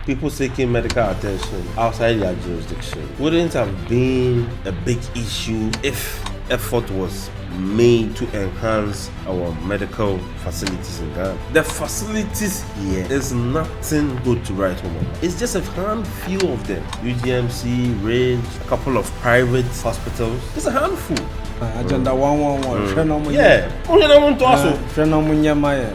people seeking medical attention outside their jurisdiction wouldn't have been a big issue if effort was made to enhance our medical facilities in Ghana. The facilities here is nothing good to write home about. It's just a handful of them. UGMC, Ridge, a couple of private hospitals. It's a handful. Agenda 111. Yeah.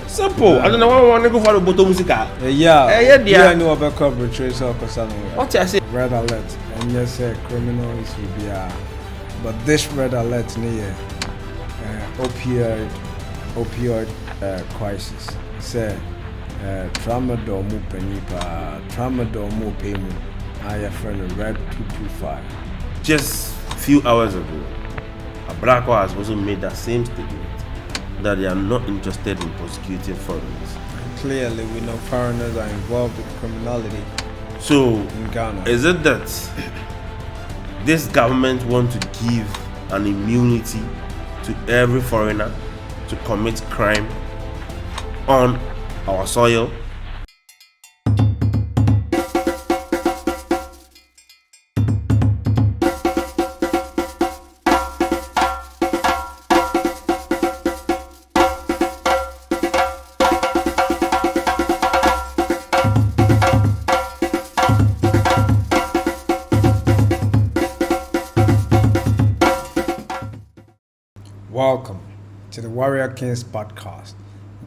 Simple. Agenda 111 go for the bottom music. Yeah, no about coverage trace or what I say? Red alert. And yes, criminals will be but this red alert near opioid crisis. Say tramadol mu penipa, tramadol mu pemu. I have friend red 225. Just a few hours ago, a black one has also made that same statement that they are not interested in prosecuting foreigners. And clearly, we know foreigners are involved in criminality. So, in Ghana, is it that this government want to give an immunity to every foreigner to commit crime on our soil? welcome to the Warrior Kings podcast.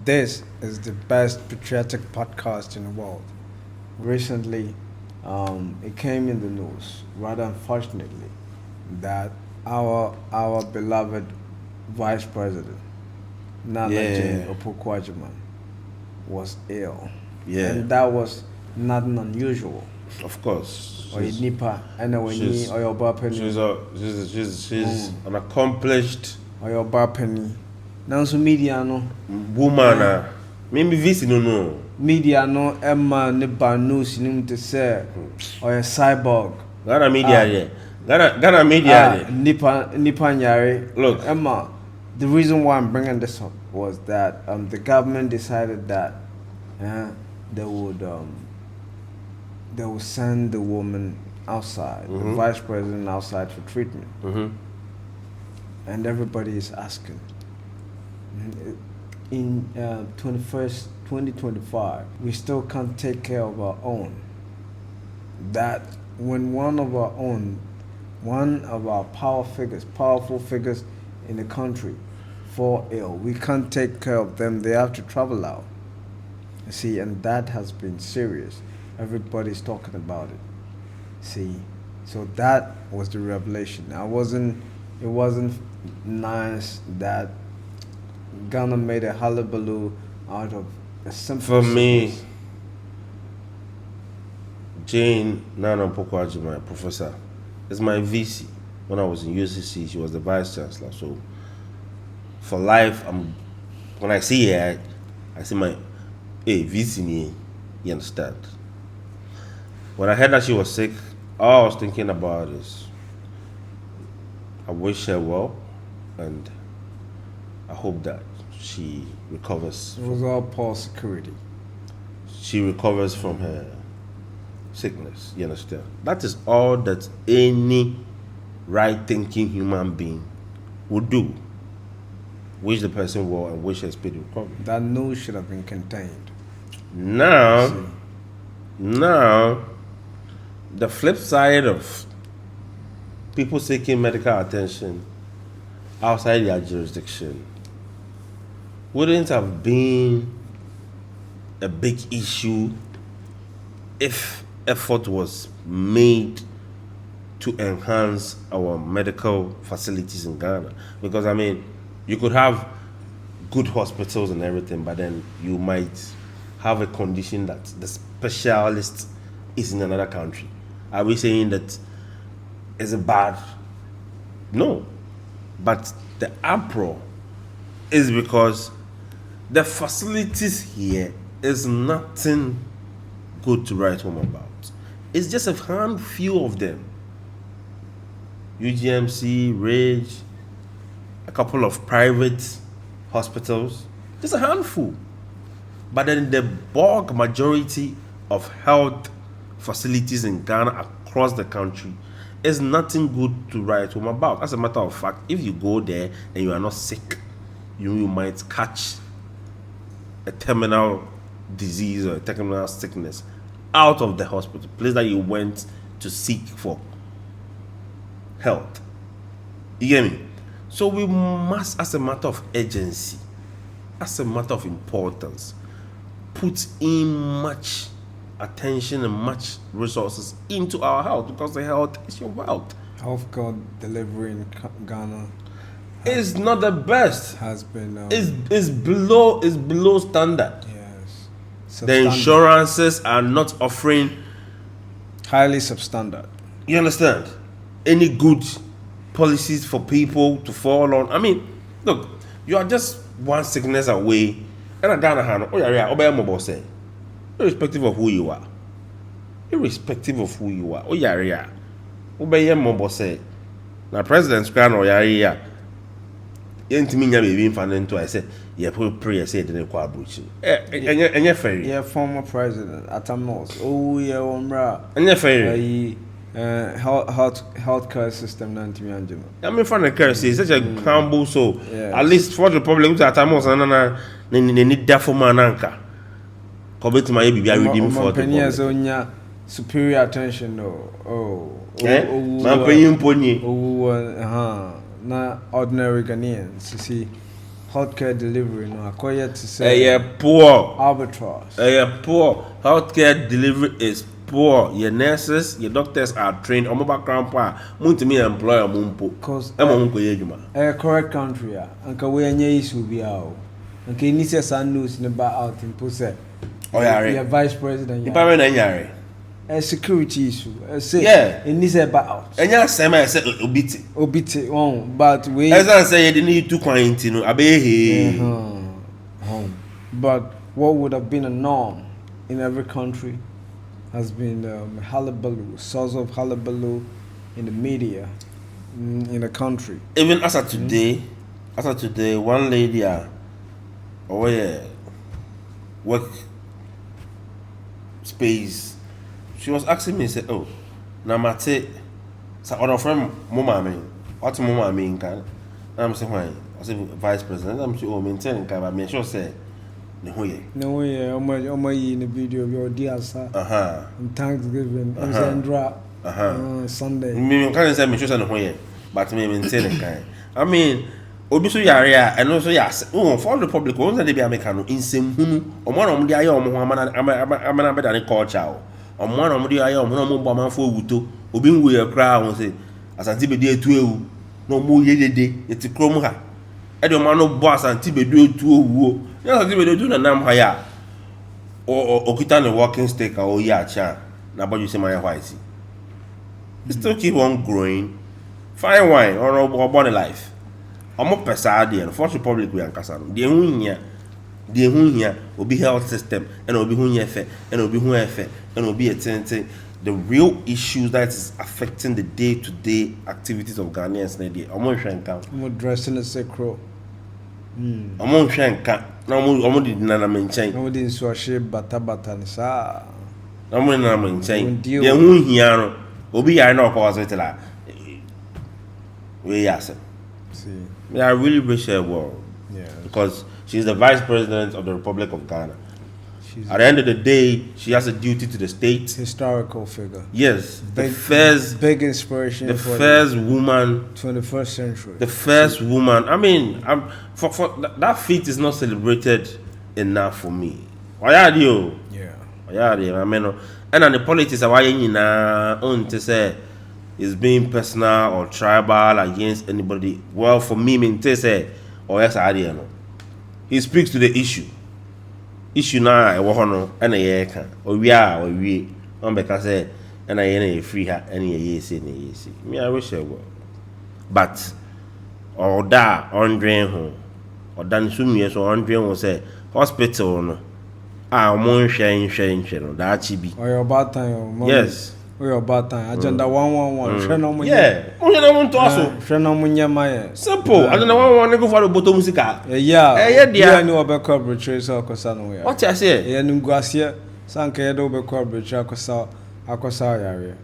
This is the best patriotic podcast in the world. Recently, it came in the news, rather unfortunately, that our beloved Vice President, Nana Jane Opoku-Agyeman, was ill. Yeah. And that was nothing unusual. Of course. She's an accomplished now so media no woman. Maybe VC no. Media no Emma Niba news nim to say or a cyborg. Ghana media Ghana media Nipa Nyare. Look, Emma, the reason why I'm bringing this up was that the government decided that they would send the woman outside, the vice president outside for treatment. And everybody is asking, in 2025, we still can't take care of our own. That when one of our powerful figures in the country fall ill, we can't take care of them. They have to travel out. You see, and that has been serious. Everybody's talking about it. See, so that was the revelation. It wasn't nice that Ghana made a hullabaloo out of a simple. For me, Jane Nana Opoku-Agyeman, professor, is my VC. When I was in UCC, she was the vice chancellor. So, for life, when I see her, I see my VC. You understand? When I heard that she was sick, all I was thinking about is, I wish her well, and I hope that she recovers. It was all Paul security. She recovers from her sickness, you understand? That is all that any right-thinking human being would do. Wish the person well and wish her speedy recovery. That news should have been contained. Now, the flip side of people seeking medical attention outside their jurisdiction wouldn't have been a big issue if effort was made to enhance our medical facilities in Ghana. Because, you could have good hospitals and everything, but then you might have a condition that the specialist is in another country. Are we saying that is it bad? No. But the uproar is because the facilities here is nothing good to write home about. It's just a handful of them. UGMC, Ridge, a couple of private hospitals, just a handful. But then the bulk majority of health facilities in Ghana across the country is nothing good to write home about. As a matter of fact, if you go there and you are not sick, you might catch a terminal disease or a terminal sickness out of the hospital, place that you went to seek for health. You get me? So we must, as a matter of urgency, as a matter of importance, put in much attention and much resources into our health, because the health is your wealth. Healthcare delivery in Ghana is not the best. Has been is below standard. Yes. The insurances are not offering highly substandard. You understand? Any good policies for people to fall on. I mean, look, you are just one sickness away. And I Ghana hand, oh yeah, obey mobile say. Irrespective of who you are. Irrespective of who you are. Oh yeah. Obey mobile say. Now President Scran or yeah. Yentimi nya baby mfanento I say yeah pray say the kwa abuchi. Enye ferry. Yeah, former president Atamos. Oh yeah, omra. Enye ferry. Healthcare system nantimi anjema. I mean for the care say such a humble so at least for the problem that Atamos na need that for mananka. Kobet my bibia redeem for the problem. Superior attention no. Man penyin ponye. Na ordinary Ghanaians, you see, healthcare delivery, no, acquired to say, poor arbitrage. Poor healthcare delivery is poor. Your nurses, your doctors are trained. Omo background pa, munti me employer mumpo. Cause a correct country, anka we anye issue be out. Anka ni se san news ne ba out in pose. Oh yeah, your vice president. Ipa na nyare. A security issue. Say yeah, it needs a back out. Enya sema say obiti. But we. As I say, you need to quantity no abehe. But what would have been a norm in every country has been hullabaloo, source of hullabaloo in the media in the country. Even as of today, one lady work space. She was asking me, say, oh, now mate, so other friend, mama, what mama mean, can? I'm saying, why? I said, vice president, I'm sure, maintaining, can I make sure, say, no way, in the video of your dear sir. And Thanksgiving, Sunday. Me, can't say, me sure, no way, but me maintaining, kind. I mean, Obiso Yaria, and also, yes, for the public, ones that they be American, in some or one of the I'm better than culture. On one of the I am no more man for Wuto, Obin we a crowd and say, as I tibe dear to no more ye day, it's a chrome ha. I don't want no boss and tibe do to woo. Yes, I do the name higher or Okitan walking stick or yacha. Now, but you say my whitey. You still keep on growing. Fine wine or body life. I'm a pesadi and Force Republic we are Cassano. The Hunya will be health system and will be Hunya effect and will be Hunya effect and will be attending the real issues that is affecting the day-to-day activities of Ghanaians. I'm dressing a sacro. I'm on Shanka. No, did not maintain. No, didn't swashe bata sa. I'm going to maintain. The Hunya will be I know cause it. We ask him. See, I really wish her well. Yeah. Because she's the vice president of the Republic of Ghana. At the end of the day, she has a duty to the state. Historical figure. Yes, the first big inspiration. The first woman. 21st century. The first woman. I mean, for that feat is not celebrated enough for me. Why are you? Yeah. I mean, and the politics are why you know to say is being personal or tribal against anybody. Well, for me, to say, or yes, I don't know. He speaks to the issue. Issue now, I want to and a year can or we are or we on because and I ain't free her any year say me. I wish I were, but or that on drain home or done soon years or on drain will say hospital no. More sharing that chibi. Or your bad time, yes. Or bad time. Agenda 111. Yeah. Only I want to also. Simple. Agenda 111 go for the bottom music. Yeah. Yeah, no about corporate trace or cosano. What I say? Yeah, Nunguasia, Sanka do be corporate track or akosa yare.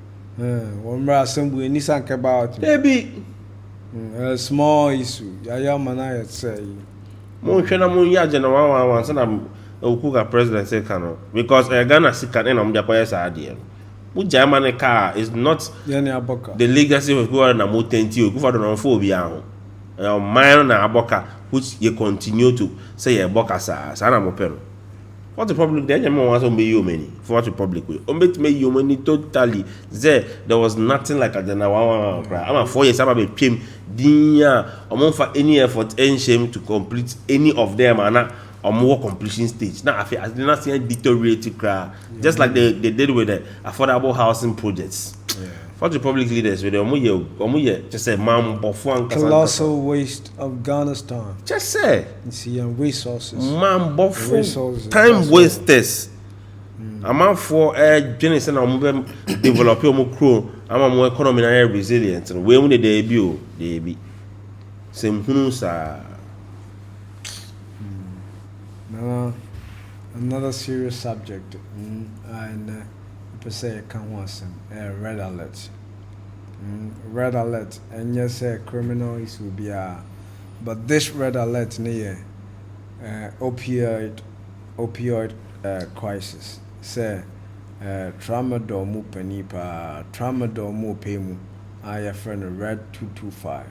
One more assembly ni sanke about. Baby, A small issue. Yaya mana say. mo hwe na mo ya je na wan say na okuka president say kan because Ghana sika na mo jakoye sa ade. Mo German car is not Yani aboka. the legacy of go na mo tenti o kufa do na fo obi ahụ. Mine na aboka which you continue to say ye boka sa na mo pero. What the public there you want to make you money for what the public way. O make you money totally. There was nothing like a na one cry. I'm 4 years am be twem dinya omo fa any effort and shame to complete any of them and omo completion stage. Now I feel as not see deteriorate cry just like they did with the affordable housing projects. Yeah. What the public leaders with omo ye just say man bofo an Colossal waste of Ghana's time. just say You see, and resources. man bofo Resources, time that's wasters. I'm for Jenny say na omo be develop omo grow am mo economy na resilient. We when dey be o dey be. Same hunu sa Another serious subject, and per se can want some red alert. Red alert, and yes, criminals will be but this red alert near opioid crisis. Say tramadol mu panipa, tramadol mu pemu. I have friend red 225.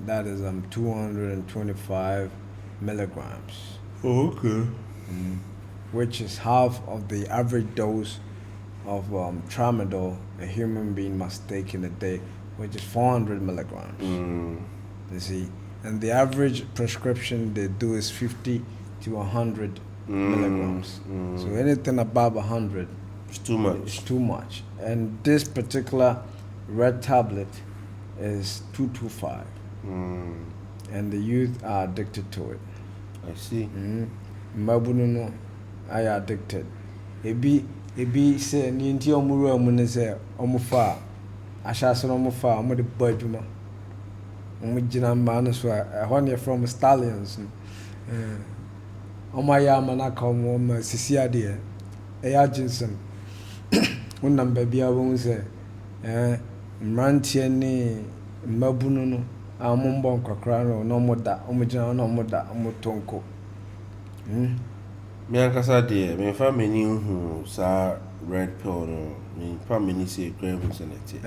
That is 225 milligrams. oh, okay. Which is half of the average dose of tramadol a human being must take in a day, which is 400 milligrams. You see, and the average prescription they do is 50 to 100 milligrams. So anything above 100 It's too much. is too much. And this particular red tablet is 225, and the youth are addicted to it. I see. Mabunu no are addicted. Ebi say ni nti omuru amu ne say omufa ahyaso no omufa omu de ba adwuma omu gina ma no so ehɔ ne from stallions omu ya mana ka omu ma sisi ade eya jinsem wonam ba bia wo say mrantie ni mabunu no amu mbɔ nkakra no omu da omu gina no omu da omu tonko. Me ankasa de me fa many hu sa red pill no me fa many say crave insanity.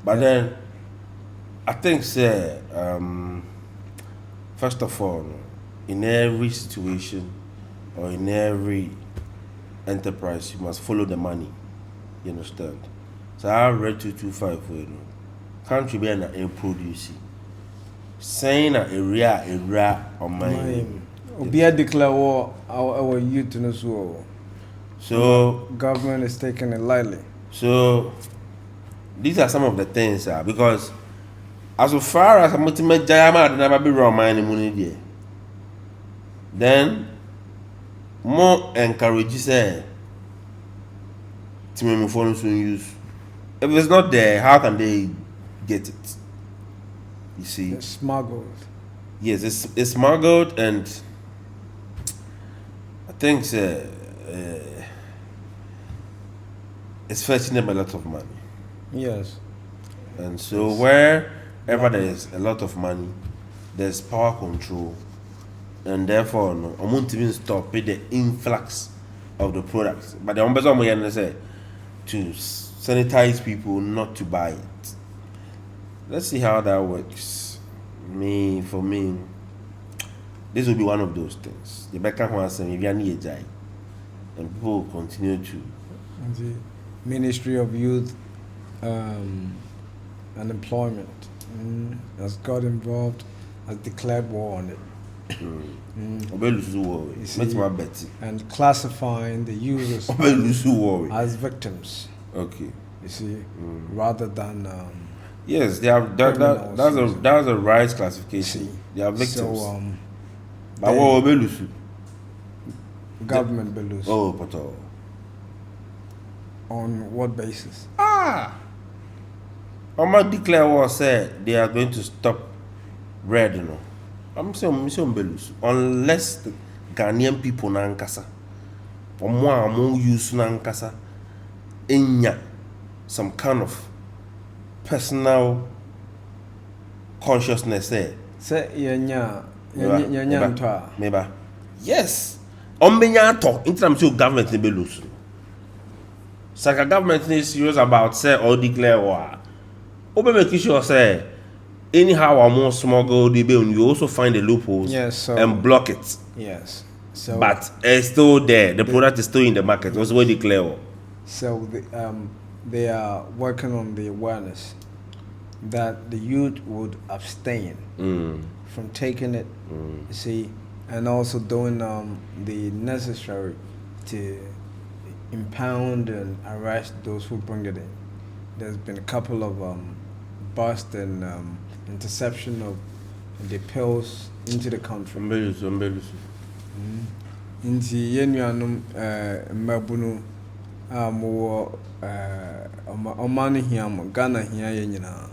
But then I think say first of all in every situation or in every enterprise you must follow the money. You understand? So I read 225 for you know. Country be na a produce. Saying a area on my Obia declare war our youth no so government is taking it lightly. So these are some of the things because as far as I'm ultimate jayama never be wrong my money there. Then more encourage say to me phone soon use. If it's not there, how can they get it? You see? It's smuggled. Yes, it's smuggled and I think it's fetching them a lot of money. Yes. And so wherever there is a lot of money, there's power control. And therefore, no, I won't even stop the influx of the products. But the only way say to sanitize people not to buy it. Let's see how that works. For me, this will be one of those things. The back wants maybe I need a jai, and people will continue to. And the Ministry of Youth and Employment has got involved, has declared war on it. And classifying the users as victims. Okay. You see, rather than yes, they have that's a right classification. See, they are victims. So but what will government will lose. Oh, but on what basis? Oma declare war said they are going to stop red, you know. I'm saying Belus unless the Ghanaian people na nkasa omo use nankasa enya some kind of personal consciousness there. Say yenya ntwa. Meba. Yes. Ombenya ato intam say government ne be lose. Saka government is serious about say or declare war. Obe make sure say anyhow or more smuggle the bill, you also find the loopholes and block it. Yes. So but it's still there. The product is still in the market. Also we declare. So they are working on the awareness that the youth would abstain from taking it, you see, and also doing the necessary to impound and arrest those who bring it in. There's been a couple of bust and interception of the pills into the country. Inti yenuanum mbabunu mo omani hiam Ghana hia ye nyina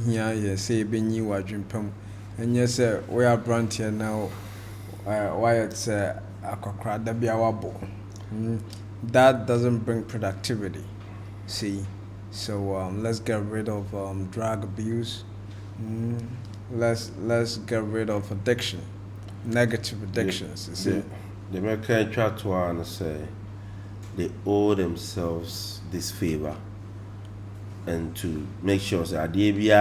hia ye say benyi wadwempam enye se we are brand here now why it's akokra da bia wabo. That doesn't bring productivity, see. So let's get rid of drug abuse. Let's get rid of addiction, negative addictions. You see, the American try to say they owe themselves this favor and to make sure that they be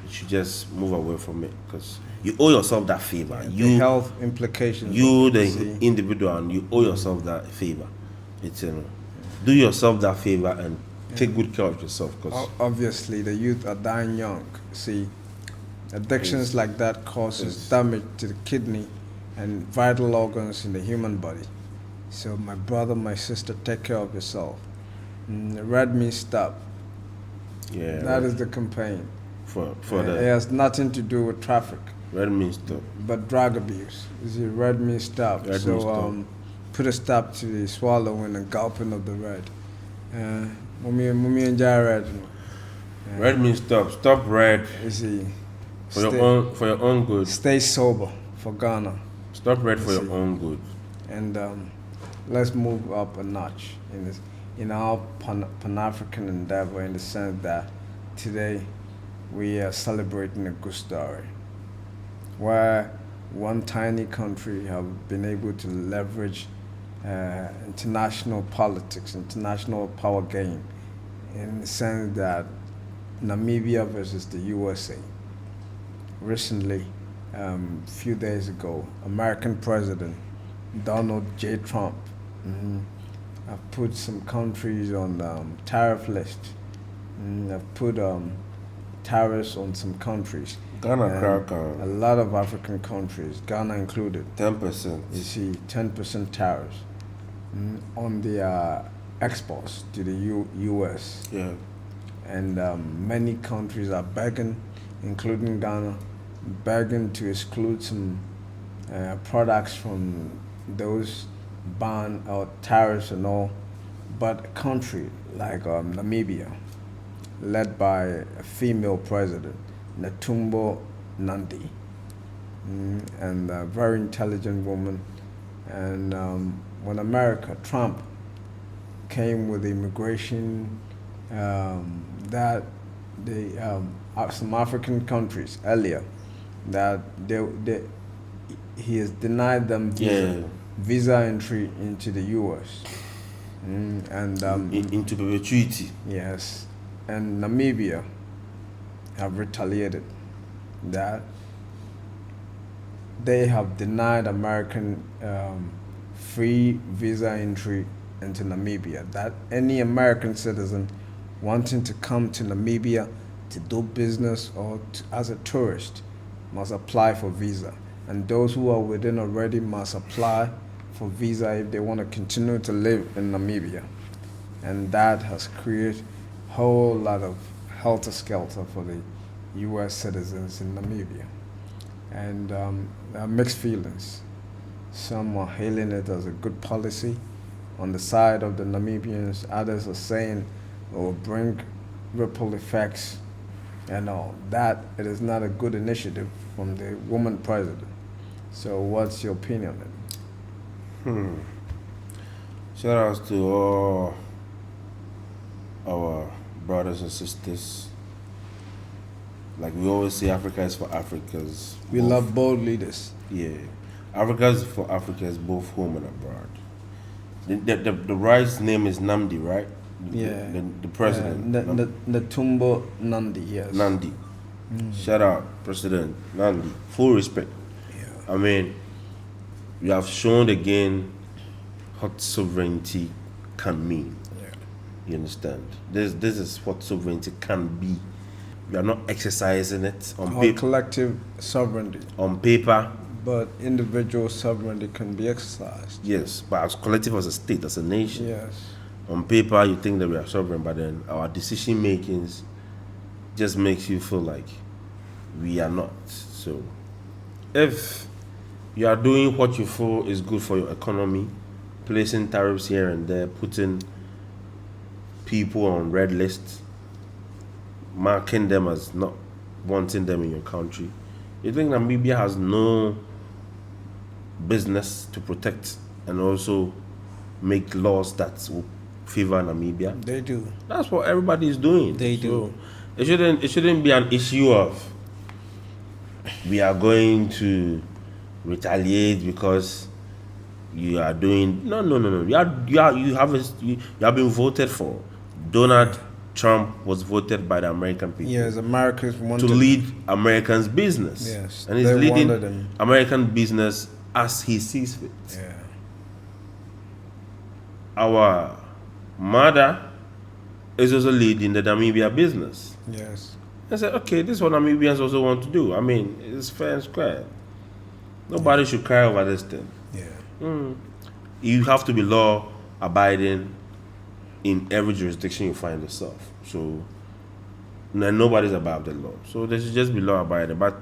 you should just move away from it because you owe yourself that favor. The health implications. You, the individual, and you owe yourself that favor. It's do yourself that favor and take good care of yourself. Because obviously, the youth are dying young. See, addictions like that causes damage to the kidney and vital organs in the human body. So, my brother, my sister, take care of yourself. Red means stop. Yeah, that is the campaign. For it has nothing to do with traffic. Red means stop. But drug abuse. Is it red means stop? Red so means stop. Put a stop to the swallowing and gulping of the red. Mummy and red. Red means stop. Stop red. You see. For your own good. Stay sober for Ghana. Stop red for your own good. And let's move up a notch in our Pan-African endeavor, in the sense that today we are celebrating a good story where one tiny country have been able to leverage international politics, international power game, in the sense that Namibia versus the USA. Recently, few days ago, American President Donald J. Trump have put some countries on tariff list. Have put tariffs on some countries. Ghana, a lot of African countries, Ghana included. 10%. You see, 10% tariffs on the exports to the U.S. Yeah. And many countries are begging, including Ghana, begging to exclude some products from those ban or tariffs and all. But a country like Namibia, led by a female president, Netumbo Nandi, and a very intelligent woman. And when Trump came with immigration that some African countries earlier, that he has denied them visa entry into the U.S. Into perpetuity. Yes, and Namibia have retaliated that they have denied American free visa entry into Namibia. That any American citizen wanting to come to Namibia to do business or as a tourist must apply for visa. And those who are within already must apply for visa if they want to continue to live in Namibia. And that has created a whole lot of helter-skelter for the U.S. citizens in Namibia. And there are mixed feelings. Some are hailing it as a good policy on the side of the Namibians. Others are saying it will bring ripple effects And all that it is not a good initiative from the woman president. So, what's your opinion on it? Shout outs to all our brothers and sisters. Like we always say, Africa is for Africans. We both- love bold leaders. Yeah, Africa is for Africans, both home and abroad. The right's name is Namdi, right? Yeah. The president. Netumbo Nandi, yes. Nandi. Shout out, President Nandi. Full respect. Yeah. I mean, we have shown again what sovereignty can mean. Yeah. You understand? This is what sovereignty can be. We are not exercising it on Or paper. collective sovereignty, On paper, but individual sovereignty can be exercised. yes, but as collective, as a state, as a nation. Yes. On paper, you think that we are sovereign, but then our decision makings just makes you feel like we are not. So, if you are doing what you feel is good for your economy, placing tariffs here and there, putting people on red lists, marking them as not wanting them in your country, you think Namibia has no business to protect and also make laws that will favor Namibia? They do. That's what everybody is doing. They So, do. it shouldn't be an issue of we are going to retaliate because you are doing no. You have been voted for. Donald Trump was voted by the American people Yes, Americans to wanted lead Americans' business. Yes, And he's they leading wanted him. American business as he sees fit. Yeah. Our mother is also leading the Namibia business. Yes. I said, okay, this is what Namibians also want to do. I mean, it's fair and square. Nobody should cry over this thing. Yeah. You have to be law abiding in every jurisdiction you find yourself. So, and nobody's above the law. So they should just be law abiding. But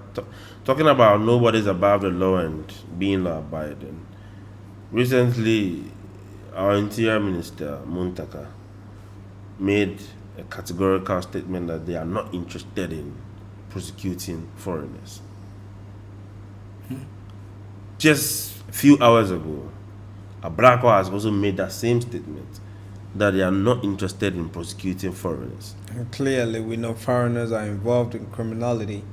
talking about nobody's above the law and being law abiding, recently our interior minister, Muntaka, made a categorical statement that they are not interested in prosecuting foreigners. Just a few hours ago, a black one has also made that same statement that they are not interested in prosecuting foreigners. And clearly, we know foreigners are involved in criminality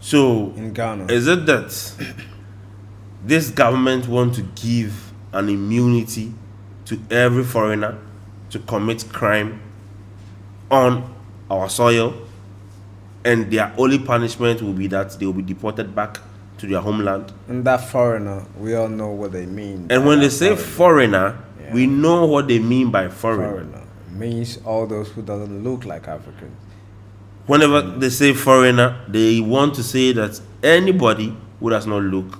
So, in Ghana. is it that this government want to give an immunity to every foreigner to commit crime on our soil, and their only punishment will be that they will be deported back to their homeland? And that foreigner, we all know what they mean. And by when they that say foreigner, Yeah. we know what they mean by foreigner. foreigner, means all those who doesn't look like Africans. Whenever they say foreigner, they want to say that anybody who does not look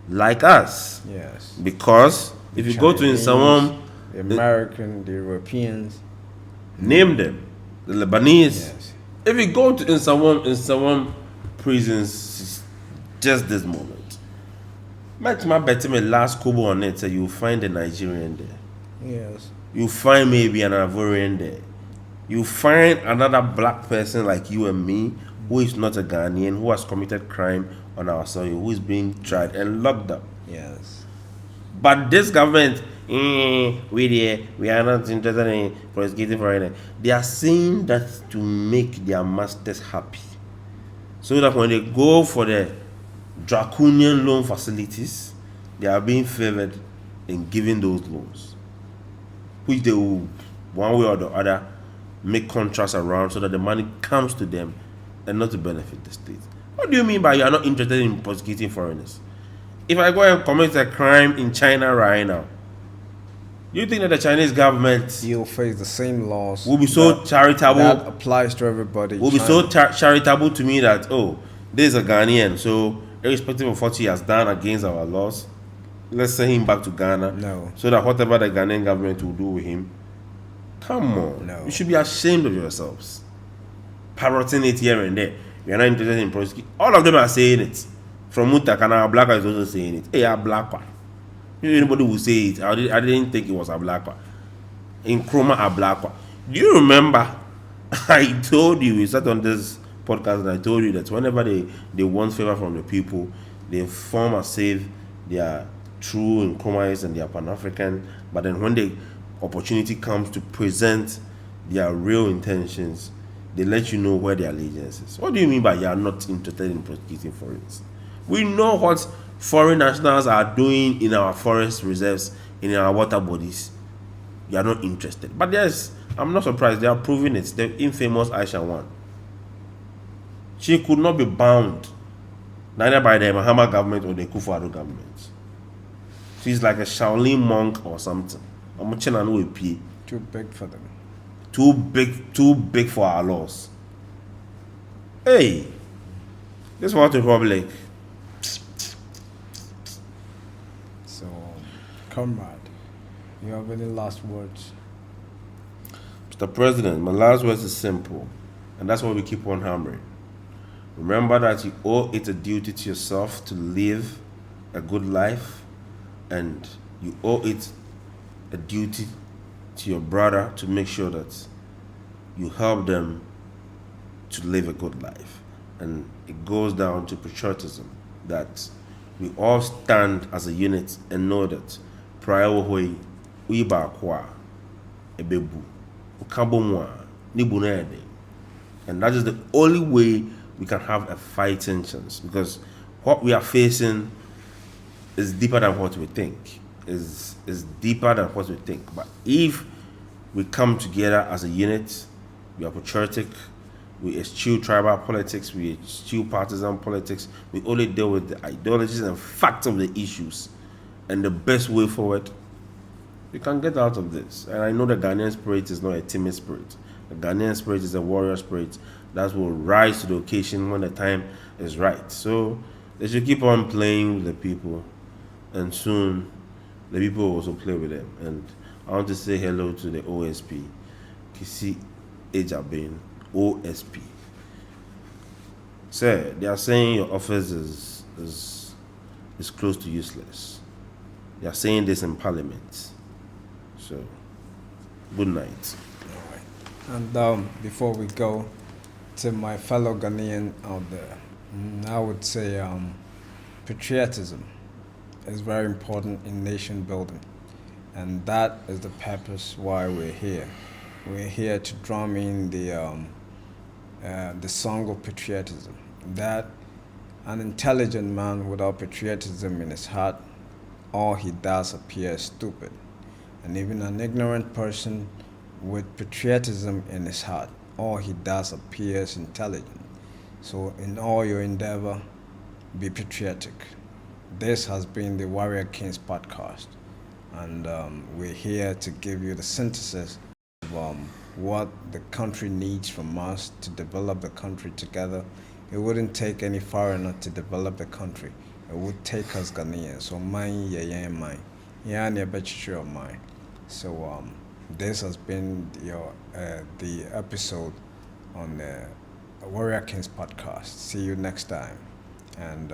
like us. Yes. Because if you go to Chinese, someone, the American, the Europeans. name them, the Lebanese. Yes. If you go to in someone prisons, just this moment, Max my bet me last kobo on it, so you'll find a Nigerian there. Yes. You find maybe an Ivorian there. You find another black person like you and me who is not a Ghanaian, who has committed crime on our soil, who is being tried and locked up. Yes. But this government, we are not interested in prosecuting foreigners. They are saying that to make their masters happy. So that when they go for the draconian loan facilities, they are being favored in giving those loans, which they will, one way or the other, make contracts around so that the money comes to them and not to benefit the state. What do you mean by you are not interested in prosecuting foreigners? If I go and commit a crime in China right now, you think that the Chinese government You'll face the same laws. will be so that charitable, applies to everybody. will be China. so charitable to me that, oh, this is a Ghanaian, so irrespective of what he has done against our laws, let's send him back to Ghana. No. So that whatever the Ghanaian government will do with him, come on. No. You should be ashamed of yourselves. Parroting it here and there. We are not interested in prosecuting. All of them are saying it. From Mutakana, our black is also saying it. Hey, a black one. Anybody will say it. I didn't think it was a black one. In Chroma, a black one. Do you remember? I told you we sat on this podcast and I told you that whenever they want favor from the people, they form as if they are true in Nkrumahs and they are Pan-African, but then when the opportunity comes to present their real intentions, they let you know where their allegiance is. What do you mean by you are not interested in prosecuting foreigners? We know what foreign nationals are doing in our forest reserves, in our water bodies. You are not interested. But yes, I'm not surprised. They are proving it. The infamous Aisha one. She could not be bound neither by the Mahama government or the Kufuor government. She's like a Shaolin monk or something. I'm Too big for them. Too big for our laws. Hey, this World Republic. So, comrade, you have any last words? Mr. President, my last words is simple, and that's why we keep on hammering. Remember that you owe it a duty to yourself to live a good life, and you owe it a duty to your brother to make sure that you help them to live a good life. And it goes down to patriotism, that we all stand as a unit and know that prior way we bakwa ebebu ukabomwa nibunede. And that is the only way we can have a fighting chance, because what we are facing is deeper than what we think. Is deeper than what we think. But if we come together as a unit, we are patriotic, we eschew tribal politics, we eschew partisan politics, we only deal with the ideologies and facts of the issues, and the best way forward, we can get out of this. And I know the Ghanaian spirit is not a timid spirit. The Ghanaian spirit is a warrior spirit that will rise to the occasion when the time is right. So they should keep on playing with the people, and soon the people will also play with them. And I want to say hello to the OSP, Kisi Ejabin, OSP. Sir, they are saying your office is close to useless. They are saying this in Parliament. So, good night. And before we go, to my fellow Ghanaian out there, I would say patriotism is very important in nation building, and that is the purpose why we're here. We're here to drum in the song of patriotism. That an intelligent man without patriotism in his heart, all he does appears stupid, and even an ignorant person with patriotism in his heart, all he does appears intelligent. So in all your endeavor, be patriotic. This has been the Warrior Kings podcast, and we're here to give you the synthesis of what the country needs from us to develop the country together. It wouldn't take any foreigner to develop the country. It would take us Ghanaians. So mine, yeah, mine. Yeah, near better mine. So this has been your the episode on the Warrior Kings podcast. See you next time, and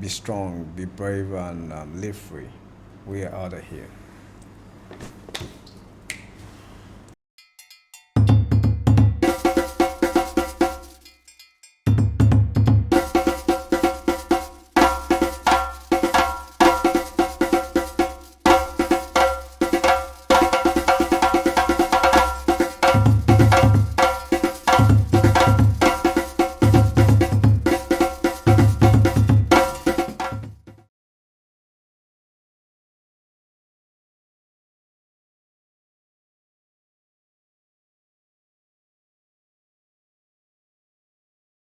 be strong, be brave, and live free. We are out of here.